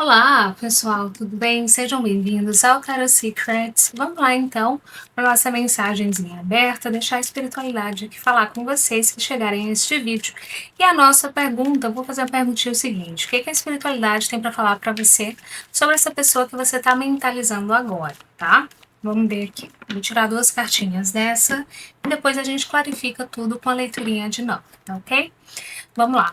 Olá, pessoal, tudo bem? Sejam bem-vindos ao Tarot Secrets. Vamos lá, então, para nossa mensagenzinha aberta, deixar a espiritualidade aqui falar com vocês que chegarem a este vídeo. E a nossa pergunta, vou fazer a perguntinha seguinte: o que a espiritualidade tem para falar para você sobre essa pessoa que você está mentalizando agora, tá? Vamos ver aqui. Vou tirar duas cartinhas dessa e depois a gente clarifica tudo com a leiturinha de novo, tá ok? Vamos lá.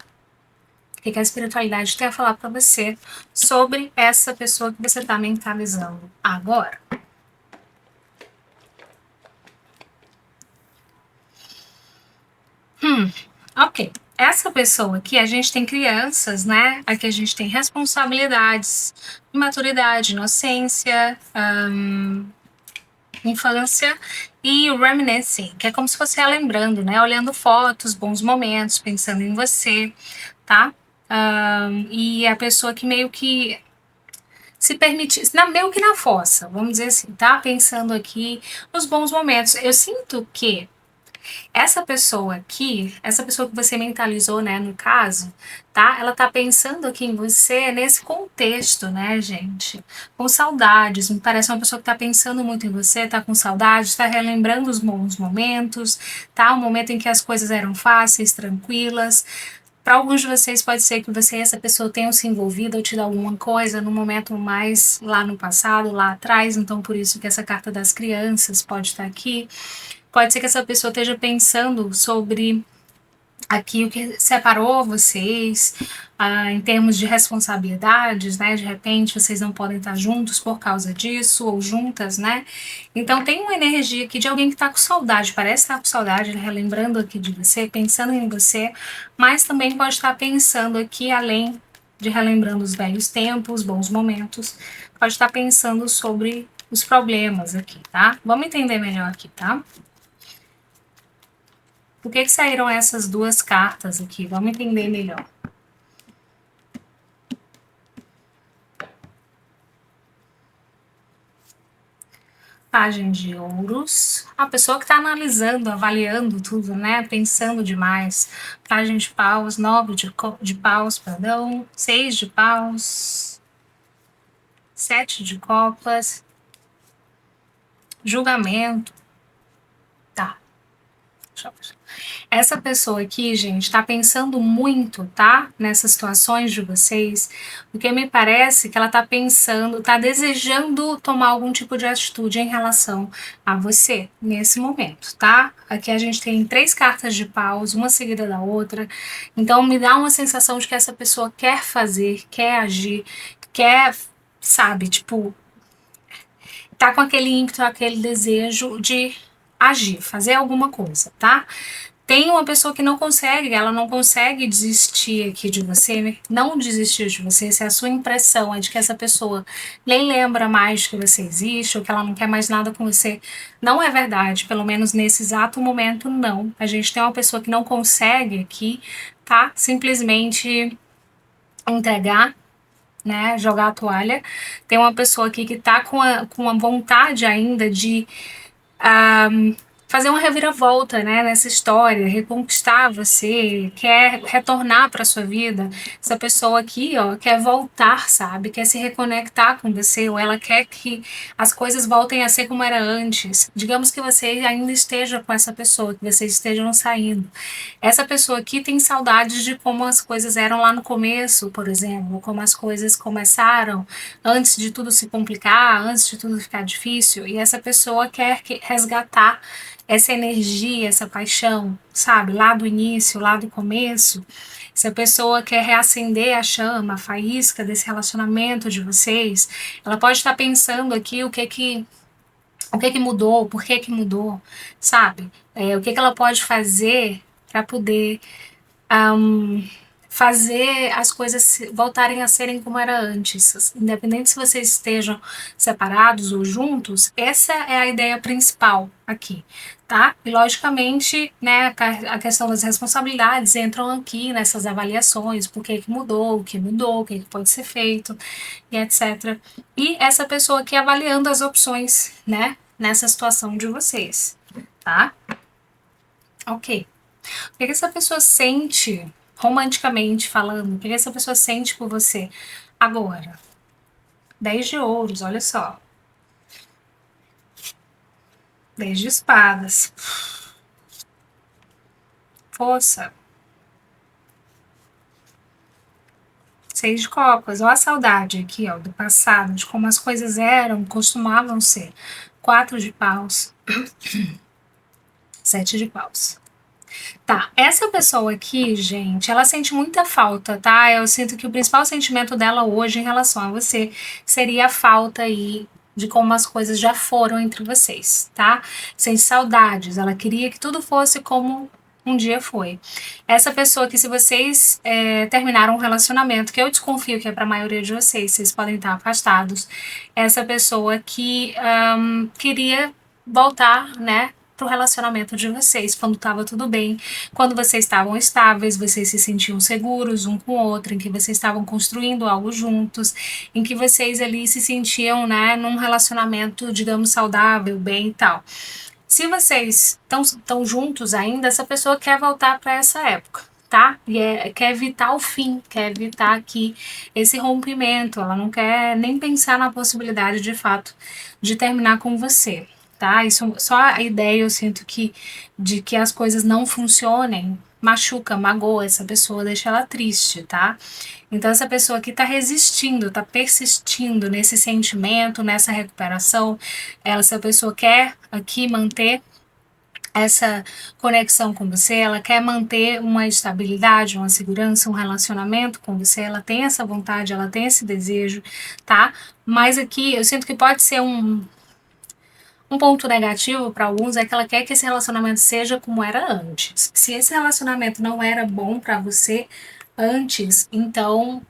O que a espiritualidade tem a falar para você sobre essa pessoa que você está mentalizando agora? Ok. Essa pessoa aqui, a gente tem crianças, né? Aqui a gente tem responsabilidades, maturidade, inocência, infância e o reminiscing, que é como se fosse relembrando, né? Olhando fotos, bons momentos, pensando em você, tá? E a pessoa que meio que se permitir, meio que na fossa, vamos dizer assim, tá? Pensando aqui nos bons momentos. Eu sinto que essa pessoa aqui, essa pessoa que você mentalizou, né, no caso, tá? Ela tá pensando aqui em você nesse contexto, né, gente? Com saudades, me parece uma pessoa que tá pensando muito em você, tá com saudades, tá relembrando os bons momentos, tá? O momento em que as coisas eram fáceis, tranquilas. Para alguns de vocês pode ser que você e essa pessoa tenham se envolvido ou tido alguma coisa no momento mais lá no passado, lá atrás, então por isso que essa carta das crianças pode estar aqui. Pode ser que essa pessoa esteja pensando sobre aqui o que separou vocês, em termos de responsabilidades, né? De repente vocês não podem estar juntos por causa disso, ou juntas, né? Então tem uma energia aqui de alguém que está com saudade, parece estar com saudade, relembrando aqui de você, pensando em você, mas também pode estar pensando aqui, além de relembrando os velhos tempos, bons momentos, pode estar pensando sobre os problemas aqui, tá? Vamos entender melhor aqui, tá? Por que saíram essas duas cartas aqui? Vamos entender melhor. Pagem de ouros. A pessoa que está analisando, avaliando tudo, né? Pensando demais. Pagem de paus, de paus, perdão. 6 de paus. 7 de copas. Julgamento. Tá. Deixa eu ver. Essa pessoa aqui, gente, tá pensando muito, tá? Nessas situações de vocês, porque me parece que ela tá pensando, tá desejando tomar algum tipo de atitude em relação a você nesse momento, tá? Aqui a gente tem 3 cartas de paus, uma seguida da outra, então me dá uma sensação de que essa pessoa quer fazer, quer agir, quer, sabe, tipo, tá com aquele ímpeto, aquele desejo de agir, fazer alguma coisa, tá? Tem uma pessoa que não consegue, ela não consegue desistir aqui de você, não desistir de você, se a sua impressão é de que essa pessoa nem lembra mais que você existe, ou que ela não quer mais nada com você, não é verdade, pelo menos nesse exato momento, não. A gente tem uma pessoa que não consegue aqui, tá? Simplesmente entregar, né, jogar a toalha. Tem uma pessoa aqui que tá com a vontade ainda de fazer uma reviravolta, né, nessa história, reconquistar você, quer retornar para sua vida. Essa pessoa aqui, ó, quer voltar, sabe? Quer se reconectar com você, ou ela quer que as coisas voltem a ser como era antes. Digamos que você ainda esteja com essa pessoa, que vocês estejam saindo. Essa pessoa aqui tem saudades de como as coisas eram lá no começo, por exemplo, como as coisas começaram antes de tudo se complicar, antes de tudo ficar difícil, e essa pessoa quer resgatar essa energia, essa paixão, sabe, lá do início, lá do começo. Se a pessoa quer reacender a chama, a faísca desse relacionamento de vocês, ela pode estar pensando aqui o que mudou, por que mudou, sabe? O que ela pode fazer para poder fazer as coisas voltarem a serem como era antes. Independente se vocês estejam separados ou juntos, essa é a ideia principal aqui, tá? E logicamente, né, a questão das responsabilidades entram aqui nessas avaliações, por que mudou, o que pode ser feito, e etc. E essa pessoa aqui avaliando as opções, né, nessa situação de vocês, tá? Ok. O que essa pessoa sente, romanticamente falando, o que essa pessoa sente por você agora? 10 de ouros, olha só. 10 de espadas. Força. 6 de copas. Olha a saudade aqui, ó, do passado, de como as coisas eram, costumavam ser. 4 de paus. 7 de paus. Tá, essa pessoa aqui, gente, ela sente muita falta, tá? Eu sinto que o principal sentimento dela hoje em relação a você seria a falta aí de como as coisas já foram entre vocês, tá? Sente saudades, ela queria que tudo fosse como um dia foi. Essa pessoa que, se vocês terminaram um relacionamento, que eu desconfio que é para a maioria de vocês, vocês podem estar afastados, essa pessoa que queria voltar, né, pro relacionamento de vocês, quando estava tudo bem, quando vocês estavam estáveis, vocês se sentiam seguros um com o outro, em que vocês estavam construindo algo juntos, em que vocês ali se sentiam, né, num relacionamento, digamos, saudável, bem e tal. Se vocês estão juntos ainda, essa pessoa quer voltar para essa época, tá? E quer evitar o fim, quer evitar aqui esse rompimento. Ela não quer nem pensar na possibilidade de fato de terminar com você, tá? Isso, só a ideia, eu sinto que de que as coisas não funcionem machuca, magoa essa pessoa, deixa ela triste, tá? Então essa pessoa aqui tá resistindo, tá persistindo nesse sentimento, nessa recuperação. Essa pessoa quer aqui manter essa conexão com você, ela quer manter uma estabilidade, uma segurança, um relacionamento com você, ela tem essa vontade, ela tem esse desejo, tá? Mas aqui eu sinto que pode ser um ponto negativo para alguns é que ela quer que esse relacionamento seja como era antes. Se esse relacionamento não era bom para você antes, então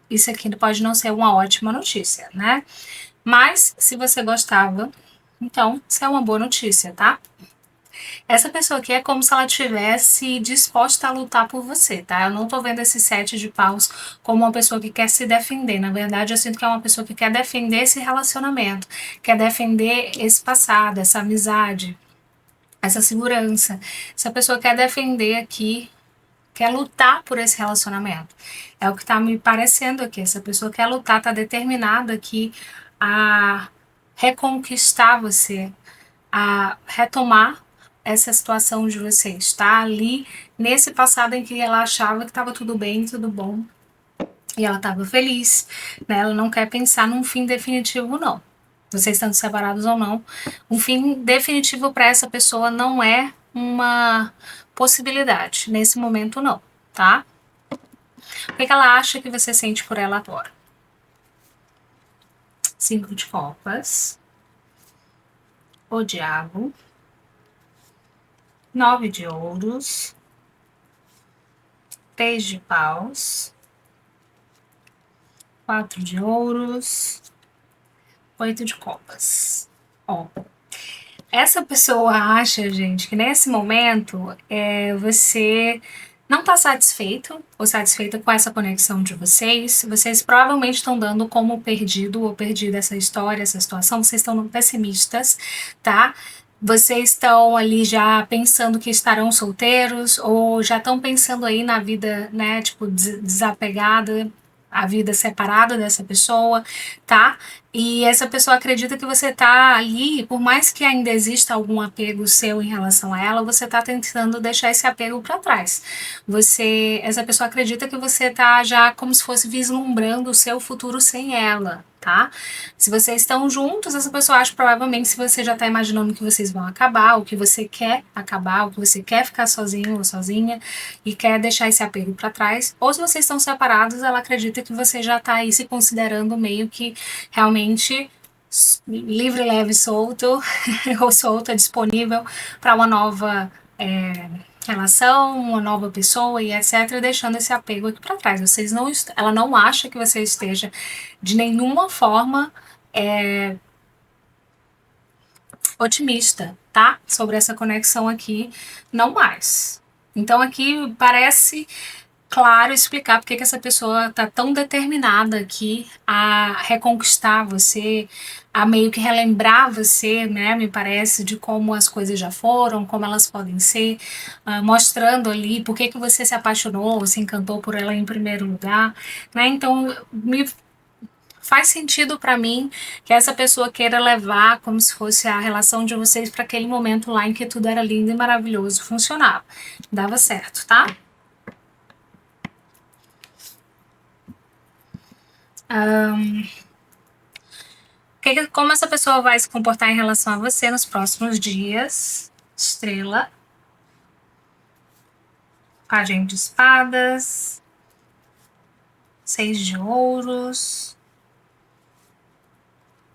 isso aqui pode não ser uma ótima notícia, né? Mas se você gostava, então isso é uma boa notícia, tá? Essa pessoa aqui é como se ela tivesse disposta a lutar por você, tá? Eu não tô vendo esse 7 de paus como uma pessoa que quer se defender. Na verdade, eu sinto que é uma pessoa que quer defender esse relacionamento, quer defender esse passado, essa amizade, essa segurança. Essa pessoa quer defender aqui, quer lutar por esse relacionamento. É o que tá me parecendo aqui. Essa pessoa quer lutar, tá determinada aqui a reconquistar você, a retomar essa situação de vocês, está ali nesse passado em que ela achava que estava tudo bem, tudo bom, e ela estava feliz, né? Ela não quer pensar num fim definitivo, não. Vocês estando separados ou não, um fim definitivo para essa pessoa não é uma possibilidade nesse momento, não, tá? O que ela acha que você sente por ela agora? 5 de copas, o diabo, 9 de ouros, 3 de paus, 4 de ouros, 8 de copas. Ó, essa pessoa acha, gente, que nesse momento você não tá satisfeito ou satisfeita com essa conexão de vocês. Vocês provavelmente estão dando como perdido ou perdida essa história, essa situação. Vocês estão pessimistas, tá? Vocês estão ali já pensando que estarão solteiros ou já estão pensando aí na vida, né, tipo, desapegada, a vida separada dessa pessoa, tá? E essa pessoa acredita que você tá ali, por mais que ainda exista algum apego seu em relação a ela, você tá tentando deixar esse apego para trás. Essa pessoa acredita que você tá já como se fosse vislumbrando o seu futuro sem ela, tá? Se vocês estão juntos, essa pessoa acha provavelmente se você já tá imaginando que vocês vão acabar, o que você quer acabar, o que você quer ficar sozinho ou sozinha e quer deixar esse apego para trás, ou se vocês estão separados, ela acredita que você já tá aí se considerando meio que realmente livre, leve, solto ou solta, disponível para uma nova relação, uma nova pessoa e etc, deixando esse apego aqui para trás. Ela não acha que você esteja de nenhuma forma otimista, tá? Sobre essa conexão aqui, não mais. Então aqui parece claro explicar porque que essa pessoa tá tão determinada aqui a reconquistar você, a meio que relembrar você, né? Me parece, de como as coisas já foram, como elas podem ser, mostrando ali por que você se apaixonou, se encantou por ela em primeiro lugar, né? Então me faz sentido pra mim que essa pessoa queira levar como se fosse a relação de vocês para aquele momento lá em que tudo era lindo e maravilhoso, funcionava, dava certo, tá? Como essa pessoa vai se comportar em relação a você nos próximos dias? Estrela, Pagem de espadas, 6 de ouros,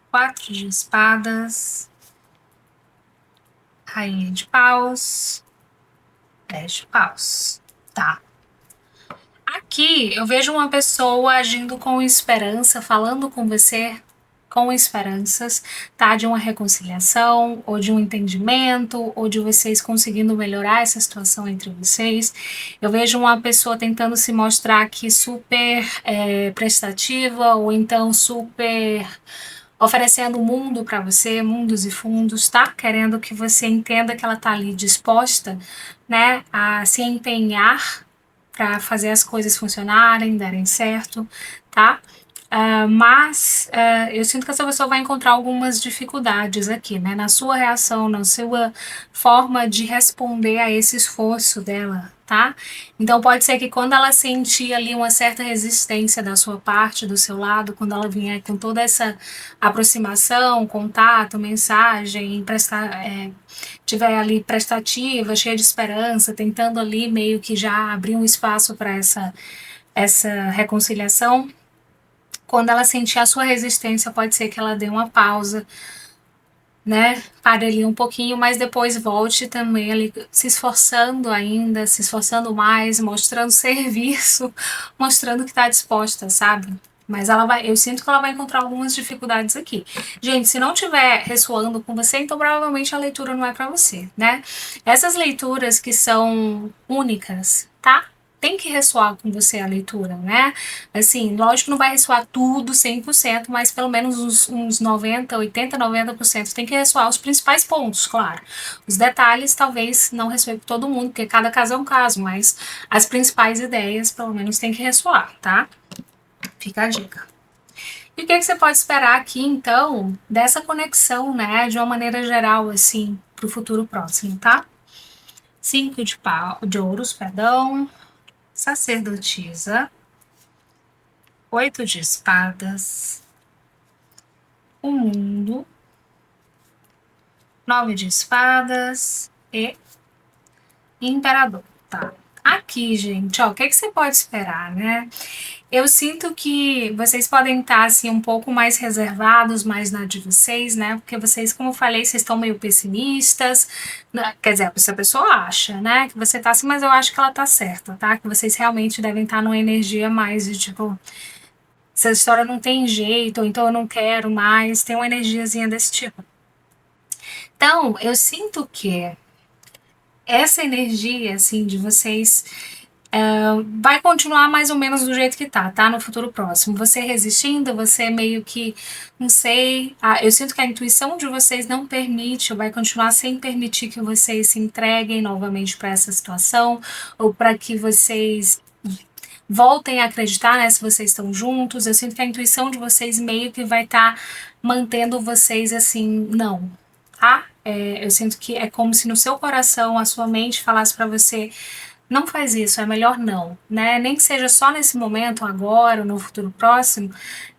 4 de espadas, Rainha de paus, 10 de paus. Tá. Aqui eu vejo uma pessoa agindo com esperança, falando com você com esperanças, tá? De uma reconciliação, ou de um entendimento, ou de vocês conseguindo melhorar essa situação entre vocês. Eu vejo uma pessoa tentando se mostrar aqui super prestativa, ou então super oferecendo o mundo para você, mundos e fundos, tá? Querendo que você entenda que ela tá ali disposta, né, a se empenhar para fazer as coisas funcionarem, darem certo, tá? Mas eu sinto que essa pessoa vai encontrar algumas dificuldades aqui, né? Na sua reação, na sua forma de responder a esse esforço dela, tá? Então pode ser que quando ela sentir ali uma certa resistência da sua parte, do seu lado, quando ela vier com toda essa aproximação, contato, mensagem, tiver ali prestativa, cheia de esperança, tentando ali meio que já abrir um espaço para essa reconciliação, quando ela sentir a sua resistência, pode ser que ela dê uma pausa, né? Pare ali um pouquinho, mas depois volte também ali se esforçando ainda, se esforçando mais, mostrando serviço, mostrando que está disposta, sabe? Mas eu sinto que ela vai encontrar algumas dificuldades aqui. Gente, se não tiver ressoando com você, então provavelmente a leitura não é para você, né? Essas leituras que são únicas, tá? Tem que ressoar com você a leitura, né? Assim, lógico que não vai ressoar tudo 100%, mas pelo menos uns 90, 80, 90% tem que ressoar os principais pontos, claro. Os detalhes talvez não ressoem com todo mundo, porque cada caso é um caso, mas as principais ideias pelo menos tem que ressoar, tá? Fica a dica. E o que você pode esperar aqui, então, dessa conexão, né, de uma maneira geral, assim, pro futuro próximo, tá? 5 de ouros, perdão, sacerdotisa, 8 de espadas, o mundo, 9 de espadas e imperador, tá? Aqui, gente, ó, o que você pode esperar, né? Eu sinto que vocês podem estar, assim, um pouco mais reservados, mais na de vocês, né? Porque vocês, como eu falei, vocês estão meio pessimistas, né? Quer dizer, essa pessoa acha, né? Que você tá assim, mas eu acho que ela tá certa, tá? Que vocês realmente devem estar numa energia mais de, tipo, essa história não tem jeito, ou então eu não quero mais, tem uma energiazinha desse tipo. Então, eu sinto que essa energia, assim, de vocês vai continuar mais ou menos do jeito que tá? No futuro próximo. Você resistindo, você meio que, não sei, eu sinto que a intuição de vocês não permite, ou vai continuar sem permitir que vocês se entreguem novamente para essa situação, ou para que vocês voltem a acreditar, né, se vocês estão juntos. Eu sinto que a intuição de vocês meio que vai estar mantendo vocês assim, não, tá? Eu sinto que é como se no seu coração, a sua mente falasse para você, não faz isso, é melhor não, né? Nem que seja só nesse momento, agora, ou no futuro próximo.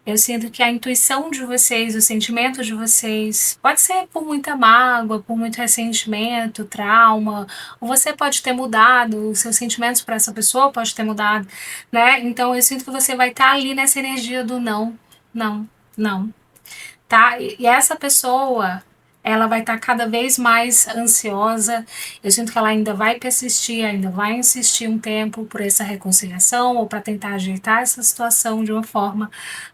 Eu sinto que a intuição de vocês, o sentimento de vocês, pode ser por muita mágoa, por muito ressentimento, trauma, ou você pode ter mudado, os seus sentimentos para essa pessoa pode ter mudado, né? Então eu sinto que você vai estar ali nessa energia do não, não, não, tá? E essa pessoa, ela vai estar cada vez mais ansiosa. Eu sinto que ela ainda vai persistir, ainda vai insistir um tempo por essa reconciliação ou para tentar ajeitar essa situação de uma forma.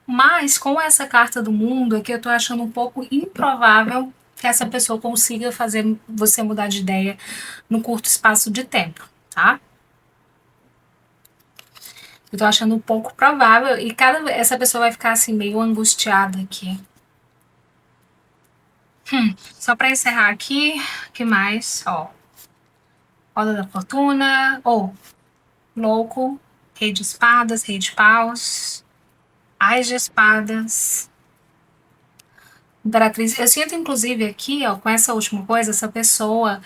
Mas com essa carta do mundo aqui, eu tô achando um pouco improvável que essa pessoa consiga fazer você mudar de ideia no curto espaço de tempo, tá? Eu tô achando um pouco provável e essa pessoa vai ficar assim meio angustiada aqui. Só para encerrar aqui, o que mais? Ó, Roda da Fortuna, ou Louco, Rei de Espadas, Rei de Paus, Ás de espadas, Imperatriz. Eu sinto, inclusive, aqui, ó, com essa última coisa, essa pessoa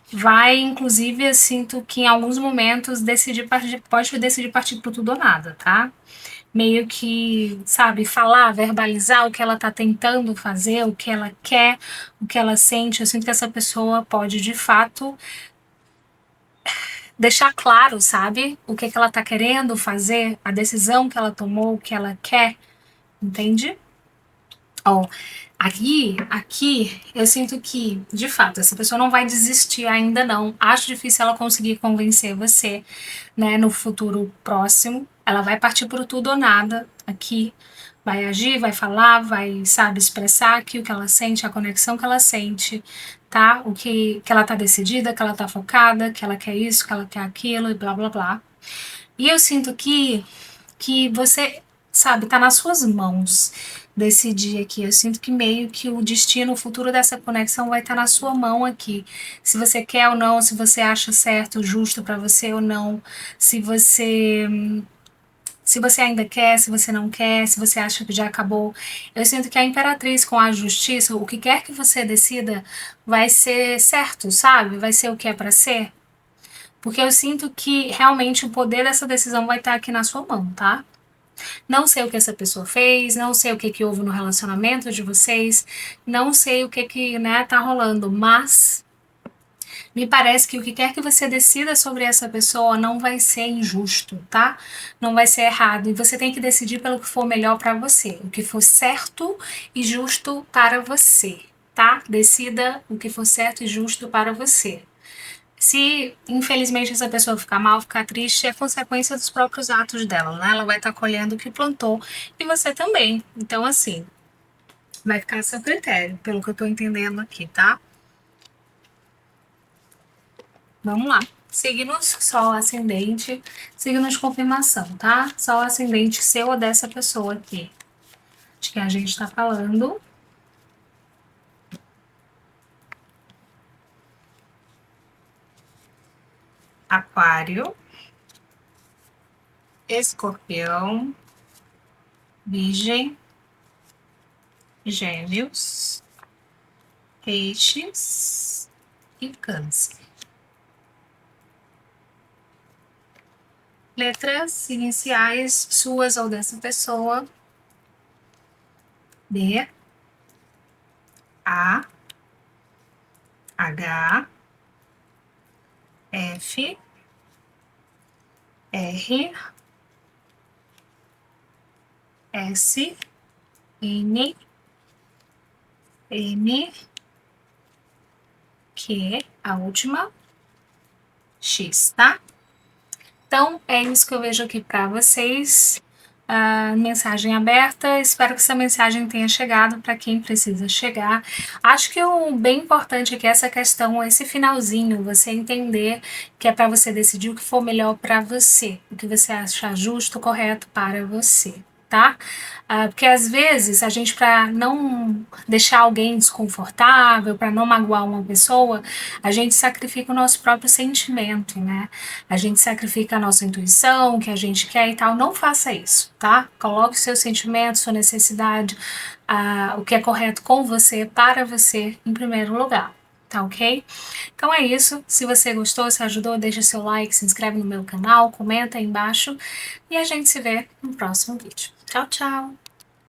vai, inclusive, eu sinto que em alguns momentos pode decidir partir pro tudo ou nada, tá? Meio que, sabe, falar, verbalizar o que ela tá tentando fazer, o que ela quer, o que ela sente. Eu sinto que essa pessoa pode, de fato, deixar claro, sabe, o que ela tá querendo fazer, a decisão que ela tomou, o que ela quer, entende? Ó, aqui, eu sinto que, de fato, essa pessoa não vai desistir ainda não. Acho difícil ela conseguir convencer você, né, no futuro próximo. Ela vai partir por tudo ou nada aqui. Vai agir, vai falar, vai, sabe, expressar aqui o que ela sente, a conexão que ela sente, tá? O que ela tá decidida, que ela tá focada, que ela quer isso, que ela quer aquilo e blá blá blá. E eu sinto que você, sabe, tá nas suas mãos decidir aqui. Eu sinto que meio que o destino, o futuro dessa conexão vai estar na sua mão aqui. Se você quer ou não, se você acha certo, justo pra você ou não, se você se você ainda quer, se você não quer, se você acha que já acabou. Eu sinto que a Imperatriz com a Justiça, o que quer que você decida, vai ser certo, sabe? Vai ser o que é pra ser. Porque eu sinto que realmente o poder dessa decisão vai estar aqui na sua mão, tá? Não sei o que essa pessoa fez, não sei o que houve no relacionamento de vocês, não sei o que, né, tá rolando, mas me parece que o que quer que você decida sobre essa pessoa não vai ser injusto, tá? Não vai ser errado. E você tem que decidir pelo que for melhor para você, o que for certo e justo para você, tá? Decida o que for certo e justo para você. Se, infelizmente, essa pessoa ficar mal, ficar triste, é consequência dos próprios atos dela, né? Ela vai estar colhendo o que plantou e você também. Então, assim, vai ficar a seu critério, pelo que eu tô entendendo aqui, tá? Vamos lá. Signos, Sol, Ascendente, signos confirmação, tá? Sol, Ascendente seu ou dessa pessoa aqui. De que a gente tá falando. Aquário, Escorpião, Virgem, Gêmeos, Peixes e Câncer. Letras iniciais suas ou dessa pessoa: B, A, H, F, R, S, N, M, Q, a última, X, tá? Então, é isso que eu vejo aqui para vocês. Mensagem aberta. Espero que essa mensagem tenha chegado para quem precisa chegar. Acho que o bem importante aqui é essa questão, esse finalzinho, você entender que é para você decidir o que for melhor para você, o que você achar justo, correto para você, tá? Porque às vezes a gente, para não deixar alguém desconfortável, para não magoar uma pessoa, a gente sacrifica o nosso próprio sentimento, né? A gente sacrifica a nossa intuição, o que a gente quer e tal. Não faça isso, tá? Coloque seu sentimento, sua necessidade, o que é correto com você, para você, em primeiro lugar. Tá ok? Então é isso. Se você gostou, se ajudou, deixa seu like, se inscreve no meu canal, comenta aí embaixo e a gente se vê no próximo vídeo. Tchau, tchau!